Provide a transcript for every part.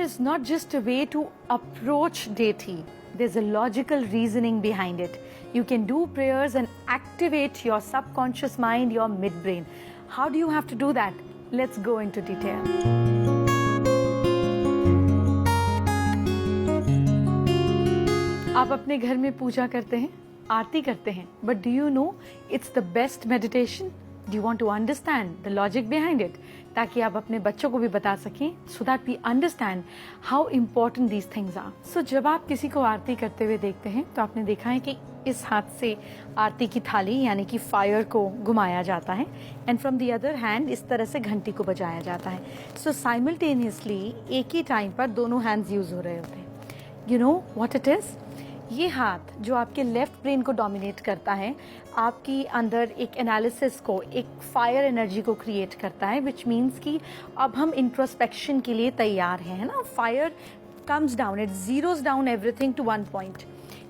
is not just a way to approach deity. There's a logical reasoning behind it. You can do prayers and activate your subconscious mind, your midbrain. How do you have to do that? Let's go into detail. आप अपने घर में पूजा करते हैं, आरती करते हैं, but do you know it's the best meditation? Do you want to understand the logic behind it? ताकि आप अपने बच्चों को भी बता सकें, so that we understand how important these things are. So जब आप किसी को आरती करते हुए देखते हैं तो आपने देखा है कि इस हाथ से आरती की थाली यानी कि फायर को घुमाया जाता है and from the other hand इस तरह से घंटी को बजाया जाता है. सो साइमल्टेनियसली एक ही टाइम पर दोनों हैंड्स यूज हो रहे होते हैं. You know what it is? ये हाथ जो आपके लेफ्ट ब्रेन को डोमिनेट करता है, आपकी अंदर एक एनालिसिस को, एक फायर एनर्जी को क्रिएट करता है, विच मीन्स कि अब हम इंट्रोस्पेक्शन के लिए तैयार हैं, है ना. Fire comes down, it zeros down everything to one point.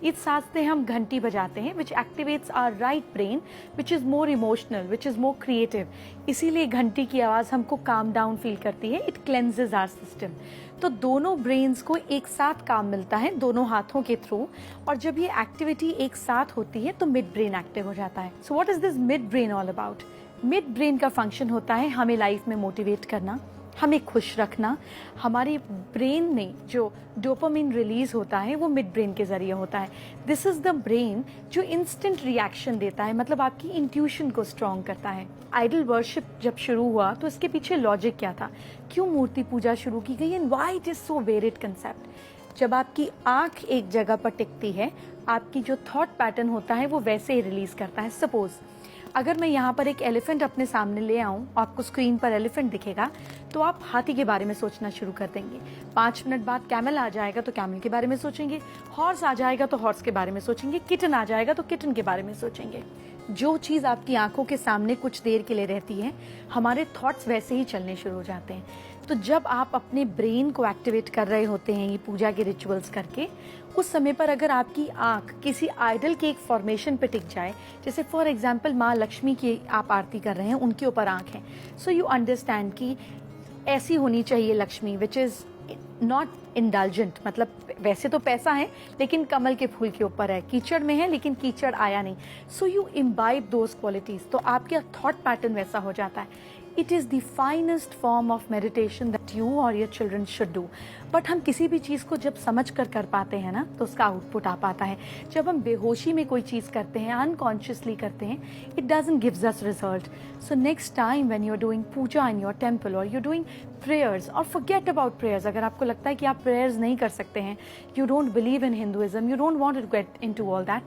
इस साथ से हम घंटी बजाते हैं which activates our right brain which is more emotional, which is more creative. इसीलिए घंटी की आवाज़ हमको काम डाउन फील करती है. It cleanses our system. तो दोनों ब्रेन्स को एक साथ काम मिलता है दोनों हाथों के थ्रू, और जब ये एक्टिविटी एक साथ होती है तो मिड ब्रेन एक्टिव हो जाता है. So what is this mid brain all about? Mid brain का फंक्शन होता है हमें लाइफ में मोटिवेट करना, हमें खुश रखना. हमारे ब्रेन में जो डोपामिन रिलीज होता है वो मिड ब्रेन के जरिए होता है. दिस इज द ब्रेन जो इंस्टेंट रिएक्शन देता है, मतलब आपकी इंट्यूशन को स्ट्रॉन्ग करता है. आइडल वर्शिप जब शुरू हुआ तो इसके पीछे लॉजिक क्या था, क्यों मूर्ति पूजा शुरू की गई, and why it is so varied concept. जब आपकी आंख एक जगह पर टिकती है, आपकी जो थॉट पैटर्न होता है वो वैसे ही रिलीज करता है. सपोज अगर मैं यहाँ पर एक एलिफेंट अपने सामने ले आऊं, आपको स्क्रीन पर एलिफेंट दिखेगा तो आप हाथी के बारे में सोचना शुरू कर देंगे. 5 मिनट बाद कैमल आ जाएगा तो कैमल के बारे में सोचेंगे, हॉर्स आ जाएगा तो हॉर्स के बारे में सोचेंगे, किटन आ जाएगा तो किटन के बारे में सोचेंगे. जो चीज आपकी आंखों के सामने कुछ देर के लिए रहती है, हमारे थॉट्स वैसे ही चलने शुरू हो जाते हैं. तो जब आप अपने ब्रेन को एक्टिवेट कर रहे होते हैं ये पूजा के रिचुअल्स करके, उस समय पर अगर आपकी आंख किसी आइडल के एक फॉर्मेशन पे टिक जाए, जैसे फॉर एग्जांपल माँ लक्ष्मी की आप आरती कर रहे हैं, उनके ऊपर आंख है, सो यू अंडरस्टैंड कि ऐसी होनी चाहिए Lakshmi which is not indulgent. मतलब वैसे तो पैसा है लेकिन कमल के फूल के ऊपर है, कीचड़ में है लेकिन कीचड़ आया नहीं. So you imbibe those qualities, तो आपका थॉट पैटर्न वैसा हो जाता है. It is the finest form of meditation that you or your children should do. But हम किसी भी चीज़ को जब समझ कर पाते हैं ना तो उसका आउटपुट आ पाता है. जब हम बेहोशी में कोई चीज़ करते हैं, अनकॉन्शियसली करते हैं, it doesn't gives us result. So next time when you are doing puja in your temple और यू डूइंग प्रेयर्स, और फॉरगेट अबाउट प्रेयर्स. अगर आपको लगता है कि आप प्रेयर्स नहीं कर सकते हैं, you don't believe in Hinduism, you don't want to get into all that,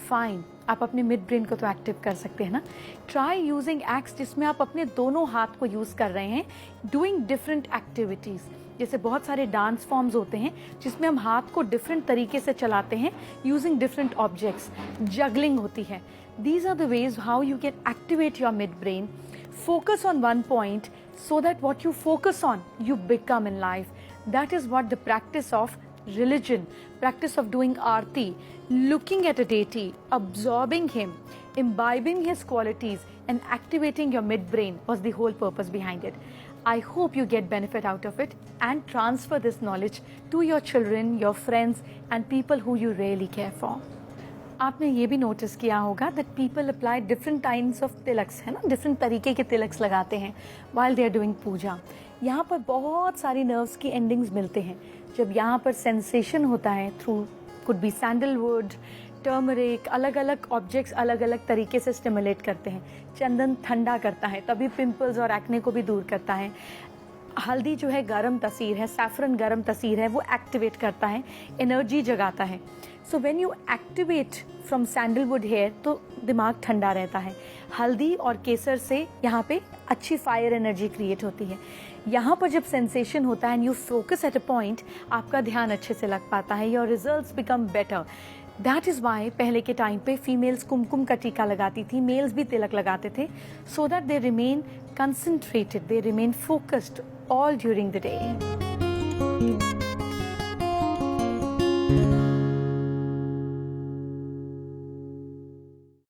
fine. आप अपने मिड ब्रेन को तो एक्टिव कर सकते हैं ना. ट्राई यूजिंग एक्ट्स जिसमें आप अपने दोनों हाथ को यूज कर रहे हैं, डूइंग डिफरेंट एक्टिविटीज. जैसे बहुत सारे डांस फॉर्म्स होते हैं जिसमें हम हाथ को डिफरेंट तरीके से चलाते हैं यूजिंग डिफरेंट ऑब्जेक्ट्स. जगलिंग होती है. These are the ways how you can activate your mid brain. Focus on one point so that what you focus on you become in life. That is what the practice of religion, practice of doing aarti, looking at a deity, absorbing him, imbibing his qualities and activating your midbrain was the whole purpose behind it. I hope you get benefit out of it and transfer this knowledge to your children, your friends and people who you really care for. आपने ये भी notice किया होगा that people apply different types of Tilak's, है ना, different तरीके के तिलक्स लगाते हैं वाइल दे आर डूइंग पूजा. यहाँ पर बहुत सारी नर्व्स की एंडिंग्स मिलते हैं. जब यहाँ पर सेंसेशन होता है through could be sandalwood, turmeric, अलग अलग ऑब्जेक्ट्स अलग अलग तरीके से स्टिमुलेट करते हैं. चंदन ठंडा करता है, तभी पिंपल्स और एक्ने को भी दूर करता है. हल्दी जो है गर्म तसीर है, सैफरन गर्म तसीर है, वो एक्टिवेट करता है, एनर्जी जगाता है. So when you activate from sandalwood hair तो दिमाग ठंडा रहता है. हल्दी और केसर से यहाँ पे अच्छी फायर एनर्जी क्रिएट होती है. यहाँ पर जब सेंसेशन होता है and you focus at a point, आपका ध्यान अच्छे से लग पाता है, your results become better. That is why पहले के टाइम पे फीमेल्स कुमकुम का टीका लगाती थी, मेल्स भी तिलक लगाते थे, so that they remain concentrated, they remain focused all during the day.